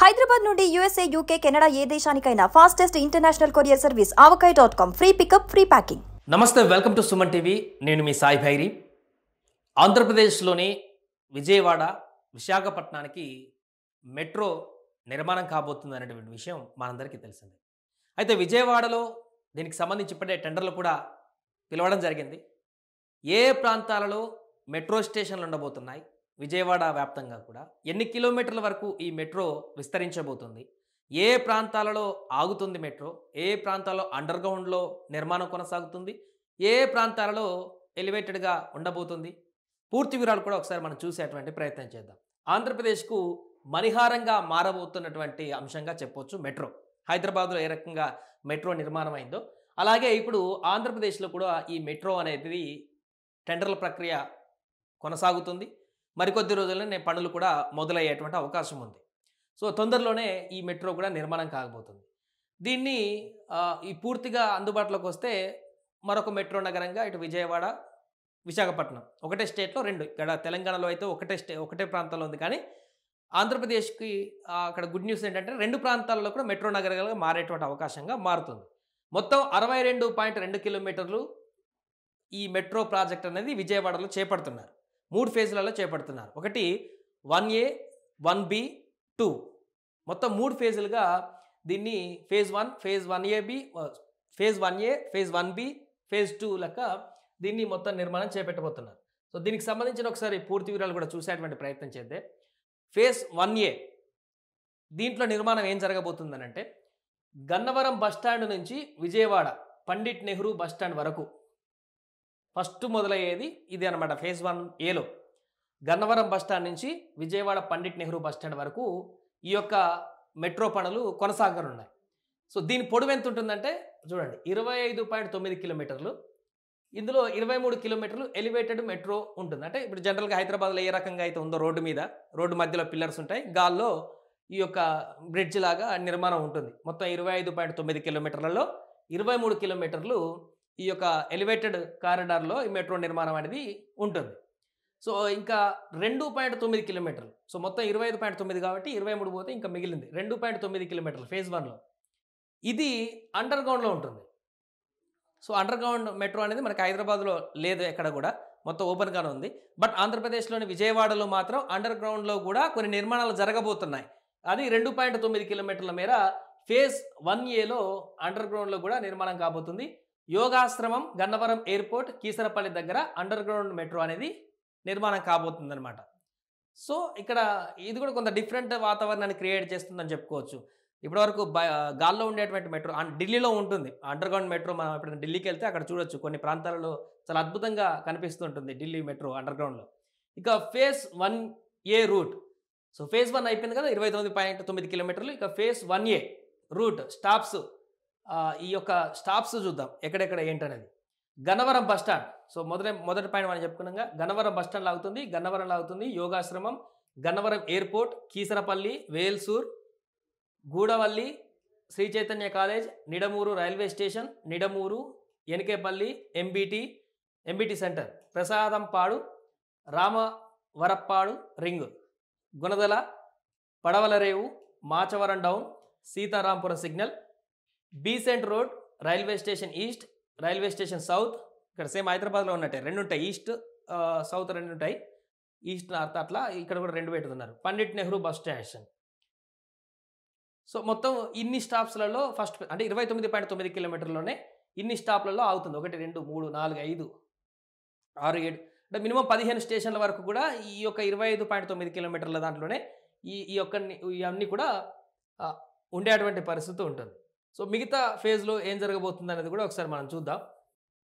హైదరాబాద్ నుండి USA, UK, Canada ఏ దేశానికైనా fastest international courier service avakai.com. Free pickup, free packing. నమస్తే, వెల్కమ్ టు సుమన్ టీవీ. నేను మీ సాయి భైరి. ఆంధ్రప్రదేశ్లోని విజయవాడ, విశాఖపట్నానికి మెట్రో నిర్మాణం కాబోతుంది అనేటువంటి విషయం మనందరికీ తెలిసిందే. అయితే విజయవాడలో దీనికి సంబంధించి ఇప్పటికే టెండర్లు కూడా పిలవడం జరిగింది. ఏ ప్రాంతాలలో మెట్రో స్టేషన్లు ఉండబోతున్నాయి, విజయవాడ వ్యాప్తంగా కూడా ఎన్ని కిలోమీటర్ల వరకు ఈ మెట్రో విస్తరించబోతుంది, ఏ ప్రాంతాలలో ఆగుతుంది మెట్రో, ఏ ప్రాంతాల్లో అండర్ గ్రౌండ్లో నిర్మాణం కొనసాగుతుంది, ఏ ప్రాంతాలలో ఎలివేటెడ్గా ఉండబోతుంది, పూర్తి వివరాలు కూడా ఒకసారి మనం చూసేటువంటి ప్రయత్నం చేద్దాం. ఆంధ్రప్రదేశ్కు మణిహారంగా మారబోతున్నటువంటి అంశంగా చెప్పొచ్చు మెట్రో. హైదరాబాద్లో ఏ రకంగా మెట్రో నిర్మాణం అయిందో అలాగే ఇప్పుడు ఆంధ్రప్రదేశ్లో కూడా ఈ మెట్రో అనేది టెండర్ల ప్రక్రియ కొనసాగుతుంది. మరికొద్ది రోజుల్లోనే పనులు కూడా మొదలయ్యేటువంటి అవకాశం ఉంది. సో తొందరలోనే ఈ మెట్రో కూడా నిర్మాణం కాకపోతుంది. దీన్ని ఈ పూర్తిగా అందుబాటులోకి వస్తే మరొక మెట్రో నగరంగా ఇటు విజయవాడ, విశాఖపట్నం ఒకటే స్టేట్లో రెండు, ఇక్కడ తెలంగాణలో అయితే ఒకటే ప్రాంతంలో ఉంది. కానీ ఆంధ్రప్రదేశ్కి అక్కడ గుడ్ న్యూస్ ఏంటంటే రెండు ప్రాంతాల్లో కూడా మెట్రో నగరాలుగా మారేటువంటి అవకాశంగా మారుతుంది. మొత్తం 62.2 కిలోమీటర్లు ఈ మెట్రో ప్రాజెక్ట్ అనేది విజయవాడలో చేపడుతున్నారు. 3 ఫేజ్లలో చేపడుతున్నారు. ఒకటి 1A, 1B, 2 మొత్తం 3 ఫేజులుగా దీన్ని phase 1, phase 1AB, phase 1A, phase 1B, phase 2 లెక్క దీన్ని మొత్తం నిర్మాణం చేపట్టబోతున్నారు. సో దీనికి సంబంధించిన ఒకసారి పూర్తి వివరాలు కూడా చూసేటువంటి ప్రయత్నం చేద్దే. ఫేజ్ 1A దీంట్లో నిర్మాణం ఏం జరగబోతుందనంటే గన్నవరం బస్టాండ్ నుంచి విజయవాడ పండిట్ నెహ్రూ బస్టాండ్ వరకు ఫస్ట్ మొదలయ్యేది ఇది అనమాట. ఫేజ్ 1Aలో గన్నవరం బస్టాండ్ నుంచి విజయవాడ పండిట్ నెహ్రూ బస్టాండ్ వరకు ఈ యొక్క మెట్రో పనులు కొనసాగనున్నాయి. సో దీని పొడవు ఎంత ఉంటుందంటే చూడండి, 25.9 కిలోమీటర్లు. ఇందులో 23 కిలోమీటర్లు ఎలివేటెడ్ మెట్రో ఉంటుంది. అంటే ఇప్పుడు జనరల్గా హైదరాబాద్లో ఏ రకంగా అయితే ఉందో రోడ్డు మధ్యలో పిల్లర్స్ ఉంటాయి, గాల్లో ఈ యొక్క బ్రిడ్జ్ లాగా నిర్మాణం ఉంటుంది. మొత్తం 25.9 కిలోమీటర్లలో 23 కిలోమీటర్లు ఈ యొక్క ఎలివేటెడ్ కారిడార్లో ఈ మెట్రో నిర్మాణం అనేది ఉంటుంది. సో ఇంకా 2.9 కిలోమీటర్లు, సో మొత్తం 25.9 కాబట్టి 23 పోతే ఇంకా మిగిలింది 2.9 కిలోమీటర్లు ఫేజ్ 1లో. ఇది అండర్ గ్రౌండ్లో ఉంటుంది. సో అండర్ గ్రౌండ్ మెట్రో అనేది మనకి హైదరాబాద్లో లేదు, ఎక్కడ కూడా మొత్తం ఓపెన్గానే ఉంది. బట్ ఆంధ్రప్రదేశ్లోని విజయవాడలో మాత్రం అండర్ గ్రౌండ్లో కూడా కొన్ని నిర్మాణాలు జరగబోతున్నాయి. అది 2.9 కిలోమీటర్ల మేర ఫేజ్ 1Aలో అండర్ గ్రౌండ్లో కూడా నిర్మాణం కాబోతుంది. యోగాశ్రమం, గన్నవరం ఎయిర్పోర్ట్, కీసరపల్లి దగ్గర అండర్ గ్రౌండ్ మెట్రో అనేది నిర్మాణం కాబోతుంది అనమాట. సో ఇక్కడ ఇది కూడా కొంత డిఫరెంట్ వాతావరణాన్ని క్రియేట్ చేస్తుందని చెప్పుకోవచ్చు. ఇప్పటివరకు గాల్లో ఉండేటువంటి మెట్రో ఢిల్లీలో ఉంటుంది అండర్ గ్రౌండ్ మెట్రో. మనం ఎప్పుడైనా ఢిల్లీకి వెళ్తే అక్కడ చూడొచ్చు, కొన్ని ప్రాంతాలలో చాలా అద్భుతంగా కనిపిస్తుంటుంది ఢిల్లీ మెట్రో అండర్ గ్రౌండ్లో. ఇక phase 1A route, so phase 1 అయిపోయింది కదా, 29.9 కిలోమీటర్లు. ఇక ఫేజ్ 1A రూట్ స్టాప్స్, ఈ యొక్క స్టాప్స్ చూద్దాం ఎక్కడెక్కడ ఏంటనేది. గన్నవరం బస్టాండ్, సో మొదటి పాయింట్ మనం చెప్పుకున్నాగా గన్నవరం బస్టాండ్ లాగుతుంది, గన్నవరం లాగుతుంది, Yogashramam, Gannavaram airport, Keesarapalli, Velsur, Gudavalli, Sri Chaitanya college, Nidamuru railway station, Nidamuru, Enkepalli, MBT centre, Prasadampadu, Ramavarappadu ring, Gunadala, Padavalarevu, Machavaram down, Sitarampuram signal, Besant road, railway station east, railway station south. ఇక్కడ సేమ్ హైదరాబాద్లో ఉన్నట్టే రెండు ఉంటాయి, ఈస్ట్ సౌత్ రెండు ఉంటాయి, ఈస్ట్ నార్త్ అట్లా ఇక్కడ కూడా రెండు పెట్టుతున్నారు. Pandit Nehru bus station. So మొత్తం ఇన్ని స్టాప్స్లలో ఫస్ట్ అంటే 29.9 కిలోమీటర్లోనే ఇన్ని స్టాప్లలో ఆగుతుంది. 1, 2, 3, 4, 5, 6, 7 అంటే మినిమం 15 స్టేషన్ల వరకు కూడా ఈ యొక్క 25.9 కిలోమీటర్ల దాంట్లోనే ఈ యొక్క ఇవన్నీ కూడా ఉండేటువంటి పరిస్థితి ఉంటుంది. సో మిగతా ఫేజ్లో ఏం జరగబోతుంది అనేది కూడా ఒకసారి మనం చూద్దాం.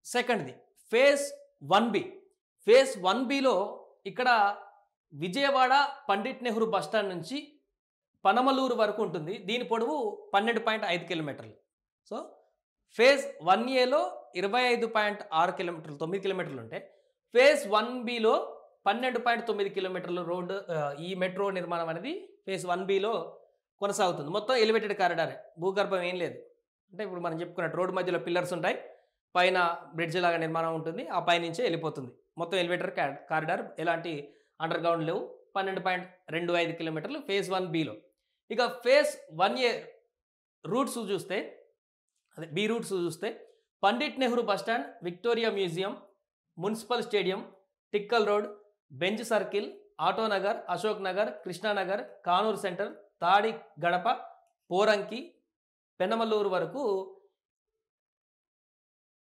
సెకండ్ది ఫేజ్ 1B. ఫేజ్ 1Bలో ఇక్కడ విజయవాడ పండిట్ నెహ్రూ బస్టాండ్ నుంచి పనమలూరు వరకు ఉంటుంది. దీని పొడవు 12.5 కిలోమీటర్లు. సో ఫేజ్ 1Aలో 25.6 కిలోమీటర్లు, 9 కిలోమీటర్లు ఉంటే ఫేజ్ 1Bలో 12.9 కిలోమీటర్లు రోడ్డు ఈ మెట్రో నిర్మాణం అనేది ఫేజ్ 1Bలో కొనసాగుతుంది. మొత్తం ఎలివేటెడ్ కారిడార్, భూగర్భం ఏం లేదు. అంటే ఇప్పుడు మనం చెప్పుకున్నట్టు రోడ్డు మధ్యలో పిల్లర్స్ ఉంటాయి, పైన బ్రిడ్జ్ లాగా నిర్మాణం ఉంటుంది, ఆ పైనుంచే వెళ్ళిపోతుంది. మొత్తం ఎలివేటర్ కారిడార్, ఎలాంటి అండర్ గ్రౌండ్ లేవు. 12.25 కిలోమీటర్లు ఫేజ్ 1Bలో. ఇక ఫేజ్ 1A రూట్స్ చూస్తే, అదే బి రూట్స్ చూస్తే Pandit Nehru bus stand, Victoria museum, municipal stadium, Tikkle road, Benz circle, Autonagar, Ashok Nagar, Krishnanagar, Kanuru centre, Tadigadapa, Poranki, Penamaluru వరకు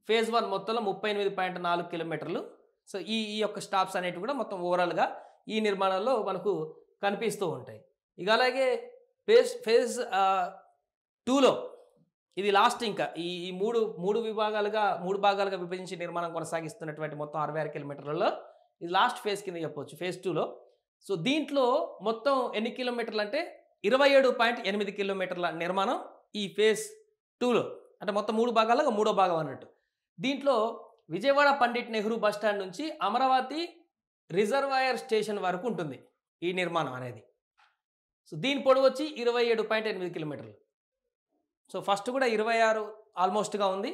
ఫేజ్ 1 మొత్తంలో 38.4 కిలోమీటర్లు. సో ఈ యొక్క స్టాప్స్ అనేవి కూడా మొత్తం ఓవరాల్గా ఈ నిర్మాణంలో మనకు కనిపిస్తూ ఉంటాయి. ఇక అలాగే ఫేజ్ 2లో ఇది లాస్ట్, ఇంకా ఈ మూడు భాగాలుగా విభజించి నిర్మాణం కొనసాగిస్తున్నటువంటి మొత్తం 66 కిలోమీటర్లలో ఇది లాస్ట్ ఫేజ్ కింద చెప్పవచ్చు ఫేజ్ 2లో. సో దీంట్లో మొత్తం ఎన్ని కిలోమీటర్లు అంటే 27.8 కిలోమీటర్ల నిర్మాణం ఈ ఫేజ్ 2లో, అంటే మొత్తం 3 భాగాలుగా 3వ భాగం అన్నట్టు. దీంట్లో విజయవాడ పండిట్ నెహ్రూ బస్టాండ్ నుంచి అమరావతి రిజర్వాయర్ స్టేషన్ వరకు ఉంటుంది ఈ నిర్మాణం అనేది. సో దీని పొడవు వచ్చి 27.8 కిలోమీటర్లు. సో ఫస్ట్ కూడా 26 ఆల్మోస్ట్గా ఉంది,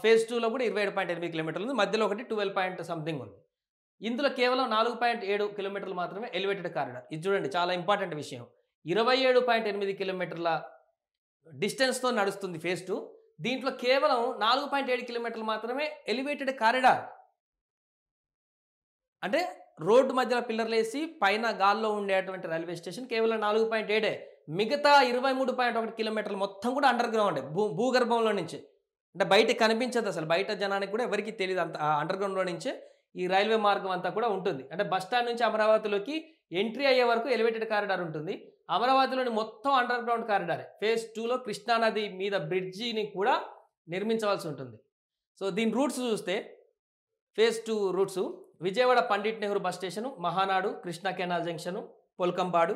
ఫేజ్ 2లో కూడా 27.8 కిలోమీటర్లు ఉంది, మధ్యలో ఒకటి 12 సంథింగ్ ఉంది. ఇందులో కేవలం 4.7 కిలోమీటర్లు మాత్రమే ఎలివేటెడ్ కారిడార్. ఇది చూడండి, చాలా ఇంపార్టెంట్ విషయం. 27.8 కిలోమీటర్ల డిస్టెన్స్తో నడుస్తుంది ఫేజ్ 2. దీంట్లో కేవలం 4.7 కిలోమీటర్లు మాత్రమే ఎలివేటెడ్ కారిడార్. అంటే రోడ్డు మధ్యలో పిల్లర్లు వేసి పైన గాల్లో ఉండేటువంటి రైల్వే స్టేషన్ కేవలం 4.7. మిగతా 23.1 కిలోమీటర్లు మొత్తం కూడా అండర్ గ్రౌండ్, భూగర్భంలో నుంచి. అంటే బయట కనిపించదు అసలు, బయట జనానికి కూడా ఎవరికి తెలియదు. అంత అండర్ గ్రౌండ్లో నుంచే ఈ రైల్వే మార్గం అంతా కూడా ఉంటుంది. అంటే బస్ స్టాండ్ నుంచి అమరావతిలోకి ఎంట్రీ అయ్యే వరకు ఎలివేటెడ్ కారిడార్ ఉంటుంది. అమరావతిలోని మొత్తం అండర్ గ్రౌండ్ కారిడార్. ఫేజ్ 2లో కృష్ణానది మీద బ్రిడ్జిని కూడా నిర్మించవలసి ఉంటుంది. సో దీని రూట్స్ చూస్తే phase 2 routes Vijayawada Pandit Nehru bus station, Mahanadu, Krishna canal junction, Polkampadu,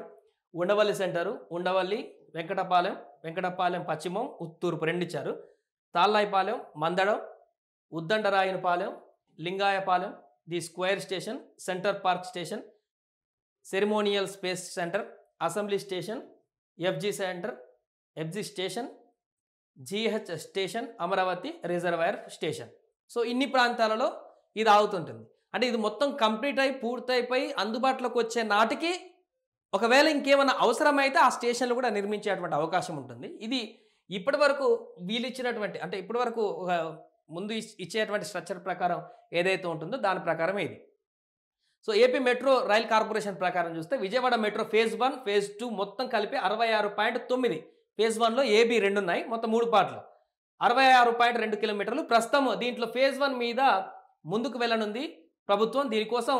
Undavalli centre, Undavalli, Venkatapalem పశ్చిమం, తూర్పు 2 ఇచ్చారు, Tallayapalem, Mandadam, Uddandarayunipalem, Lingayapalem, the square station, centre park station, ceremonial space centre, assembly station, FG station, GH station, Amaravati reservoir station. So ఇన్ని ప్రాంతాలలో ఇది ఆగుతుంటుంది. అంటే ఇది మొత్తం కంప్లీట్ అయి పూర్తయిపోయి అందుబాటులోకి వచ్చే నాటికి ఒకవేళ ఇంకేమైనా అవసరమైతే ఆ స్టేషన్లు కూడా నిర్మించేటువంటి అవకాశం ఉంటుంది. ఇది ఇప్పటి వరకు వీళ్ళిచ్చినటువంటి, అంటే ఇప్పటి వరకు ముందు ఇచ్చేటువంటి స్ట్రక్చర్ ప్రకారం ఏదైతే ఉంటుందో దాని ప్రకారమే ఇది. So AP metro rail corporation ప్రకారం చూస్తే విజయవాడ మెట్రో ఫేజ్ 1, ఫేజ్ 2 మొత్తం కలిపి 66.9. ఫేజ్ 1లో AB 2 ఉన్నాయి, మొత్తం 3 పార్ట్లు, 66.2 కిలోమీటర్లు. ప్రస్తుతం దీంట్లో ఫేజ్ 1 మీద ముందుకు వెళ్ళనుంది ప్రభుత్వం. దీనికోసం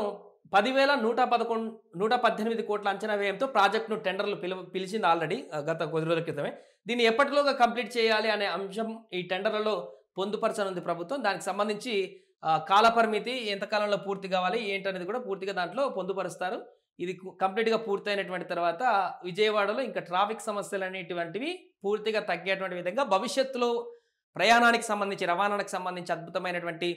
10,118 కోట్ల అంచనా వ్యయంతో ప్రాజెక్టును టెండర్లు పిలిచింది ఆల్రెడీ గత కొద్ది రోజుల క్రితమే. దీన్ని ఎప్పటిలోగా కంప్లీట్ చేయాలి అనే అంశం ఈ టెండర్లలో పొందుపరచనుంది ప్రభుత్వం. దానికి సంబంధించి కాలపరిమితి, ఎంతకాలంలో పూర్తి కావాలి ఏంటనేది కూడా పూర్తిగా దాంట్లో పొందుపరుస్తారు. ఇది కంప్లీట్గా పూర్తయినటువంటి తర్వాత విజయవాడలో ఇంకా ట్రాఫిక్ సమస్యలు అనేటువంటివి పూర్తిగా తగ్గేటువంటి విధంగా భవిష్యత్తులో ప్రయాణానికి సంబంధించి, రవాణానికి సంబంధించి అద్భుతమైనటువంటి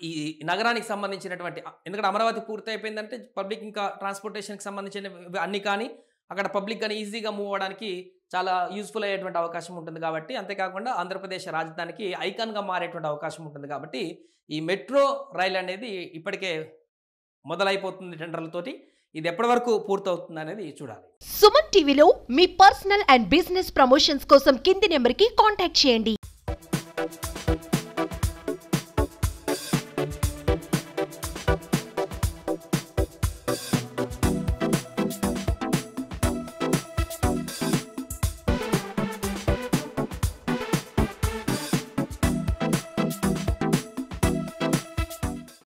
ఈ నగరానికి సంబంధించినటువంటి, ఎందుకంటే అమరావతి పూర్తి అయిపోయిందంటే పబ్లిక్ ఇంకా ట్రాన్స్పోర్టేషన్కి సంబంధించిన అన్ని కానీ అక్కడ పబ్లిక్ కానీ ఈజీగా మూవ్ అవ్వడానికి చాలా యూస్ఫుల్ అయ్యేటువంటి అవకాశం ఉంటుంది. కాబట్టి అంతేకాకుండా ఆంధ్రప్రదేశ్ రాజధానికి ఐకాన్గా మారేటువంటి అవకాశం ఉంటుంది. కాబట్టి ఈ మెట్రో రైల్ అనేది ఇప్పటికే మొదలైపోతుంది టెండర్లతోటి. ఇది ఎప్పటి వరకు పూర్తవుతుంది అనేది చూడాలి. సుమన్ టీవీలో మీ పర్సనల్ అండ్ బిజినెస్ ప్రమోషన్స్ కోసం కింది నెంబర్కి కాంటాక్ట్ చేయండి.